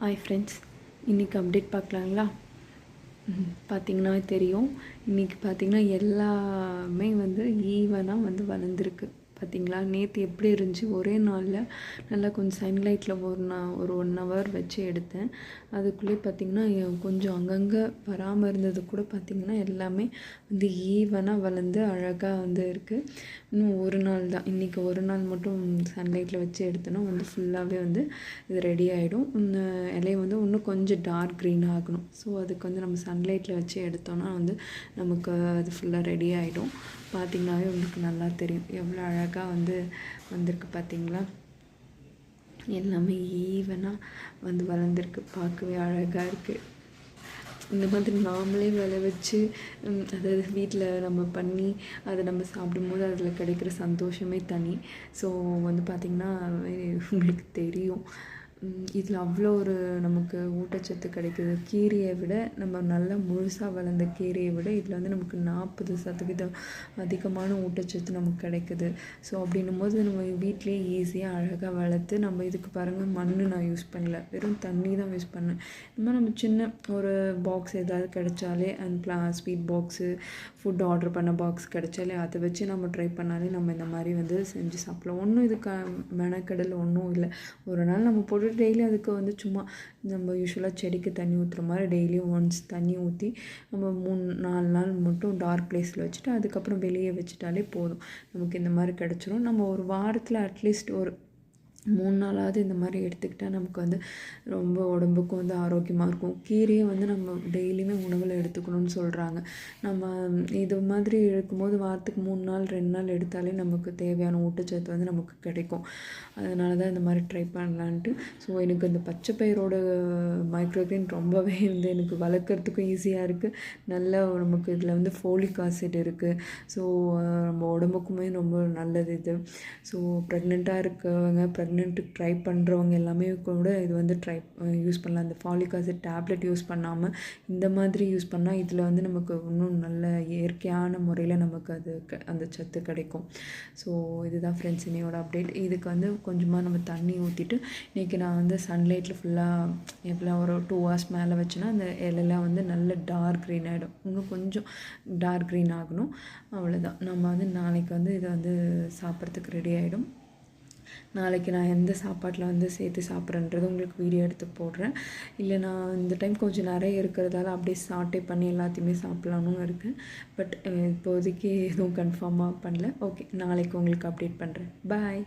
Hi friends, இன்றைக்கி update பார்க்கலாங்களா? பார்த்திங்கன்னா தெரியும். இன்றைக்கி பார்த்திங்கன்னா எல்லாமே ஈவனாக வளர்ந்துருக்கு. பார்த்திங்களா, நேற்று எப்படி இருந்துச்சு, ஒரே நாளில் நல்லா கொஞ்சம் சன்லைட்டில் ஒரு 1 ஹவர் வச்சு எடுத்தேன். அதுக்குள்ளே பார்த்திங்கன்னா கொஞ்சம் அங்கங்கே வராமல் இருந்தது கூட பார்த்திங்கன்னா எல்லாமே ஈவனாக வளர்ந்து அழகாக இருக்குது. இன்னும் ஒரு நாள் தான், இன்றைக்கி ஒரு நாள் மட்டும் சன்லைட்டில் வச்சு எடுத்தோன்னா ஃபுல்லாகவே இது ரெடி ஆகிடும். இலையை இன்னும் கொஞ்சம் டார்க் க்ரீன் ஆகணும். ஸோ அதுக்கு நம்ம சன்லைட்டில் வச்சு எடுத்தோன்னா நமக்கு அது ஃபுல்லாக ரெடி ஆகிடும். பார்த்திங்கனாவே உங்களுக்கு நல்லா தெரியும் எவ்வளோ அழகாக வந்திருக்கு. பார்த்திங்களா, எல்லாமே ஈவனாக வளர்ந்துருக்கு. பார்க்கவே அழகாக இருக்குது. இந்த மாதிரி நாமளே வச்சு அதாவது வீட்டில் நம்ம பண்ணி அதை நம்ம சாப்பிடும்போது அதில் கிடைக்கிற சந்தோஷமே தனி. ஸோ பார்த்திங்கன்னா உங்களுக்கு தெரியும், இதில் அவ்வளோ ஒரு நமக்கு ஊட்டச்சத்து கிடைக்குது. கீரையை விட நம்ம நல்லா முழுசாக வளர்ந்த கீரையை விட இதில் நமக்கு 40% அதிகமான ஊட்டச்சத்து நமக்கு கிடைக்குது. ஸோ அப்படின்னும் போது நம்ம வீட்டிலே ஈஸியாக அழகாக வளர்த்து நம்ம இதுக்கு பாருங்கள், மண் நான் யூஸ் பண்ணல, வெறும் தண்ணி தான் யூஸ் பண்ணேன். இந்த மாதிரி நம்ம சின்ன ஒரு பாக்ஸ் ஏதாவது கிடைச்சாலே ஸ்வீட் பாக்ஸு, ஃபுட் ஆர்டர் பண்ண பாக்ஸ் கிடைச்சாலே அதை வச்சு நம்ம ட்ரை பண்ணாலே நம்ம இந்த மாதிரி செஞ்சு சாப்பிடலாம். ஒன்றும் இதுக்கு மெனக்கடல் ஒன்றும் இல்லை. ஒரு நாள் நம்ம போட்டு டெய்லி அதுக்கு சும்மா நம்ம யூஸ்வலாக செடிக்கு தண்ணி ஊற்றுற மாதிரி டெய்லியும் ஒன்ஸ் தண்ணி ஊற்றி நம்ம 3-4 நாள் மட்டும் டார்க் பிளேஸில் வச்சுட்டு அதுக்கப்புறம் வெளியே வச்சுட்டாலே போதும். நமக்கு இந்த மாதிரி கிடச்சிரும். நம்ம ஒரு வாரத்தில் அட்லீஸ்ட் ஒரு 3 நாளாவது இந்த மாதிரி எடுத்துக்கிட்டால் நமக்கு ரொம்ப உடம்புக்கும் ஆரோக்கியமாக இருக்கும். கீரையை நம்ம டெய்லியுமே உணவில் எடுத்துக்கணும்னு சொல்கிறாங்க. நம்ம இது மாதிரி இருக்கும்போது வாரத்துக்கு 3 நாள் 2 நாள் எடுத்தாலே நமக்கு தேவையான ஊட்டச்சத்து நமக்கு கிடைக்கும். அதனால தான் இந்த மாதிரி ட்ரை பண்ணலான்ட்டு. ஸோ எனக்கு இந்த பச்சை பயிரோட மைக்ரோக்ரீன் ரொம்பவே எனக்கு வளர்க்குறதுக்கும் ஈஸியாக இருக்குது. நல்ல நமக்கு இதில் ஃபோலிக் ஆசிட் இருக்குது. ஸோ நம்ம உடம்புக்குமே ரொம்ப நல்லது இது. ஸோ ப்ரெக்னெண்ட்டாக இருக்கவங்க, ப்ரெக்னென்ட்டுக்கு ட்ரை பண்ணுறவங்க எல்லாமே கூட இது யூஸ் பண்ணலாம். அந்த ஃபாலிக் ஆசிட் டேப்லெட் யூஸ் பண்ணாமல் இந்த மாதிரி யூஸ் பண்ணால் இதில் நமக்கு இன்னும் நல்ல இயற்கையான முறையில் நமக்கு அந்த சத்து கிடைக்கும். ஸோ இதுதான் ஃப்ரெண்ட்ஸ் இன்னையோட அப்டேட். இதுக்கு கொஞ்சமாக நம்ம தண்ணி ஊற்றிட்டு இன்றைக்கி நான் சன்லைட்டில் ஃபுல்லாக எவ்வளோ ஒரு 2 hours மேலே வச்சுன்னா அந்த இலையெல்லாம் நல்ல டார்க் க்ரீன் ஆகிடும். இன்னும் கொஞ்சம் டார்க் க்ரீன் ஆகணும். அவ்வளோதான். நம்ம நாளைக்கு இதை சாப்பிட்றதுக்கு ரெடி ஆகிடும். நாளைக்கு நான் எந்த சாப்பாட்டில் சேர்த்து சாப்பிட்றேன்றது உங்களுக்கு வீடியோ எடுத்து போடுறேன். இல்லை நான் இந்த டைம் கொஞ்சம் நிறைய இருக்கிறதால அப்படியே சாட்டே பண்ணி எல்லாத்தையுமே சாப்பிட்லான்னு இருக்கேன். பட் இப்போதைக்கு எதுவும் கன்ஃபார்மாக பண்ணல. ஓகே, நாளைக்கு உங்களுக்கு அப்டேட் பண்ணுறேன். பாய்.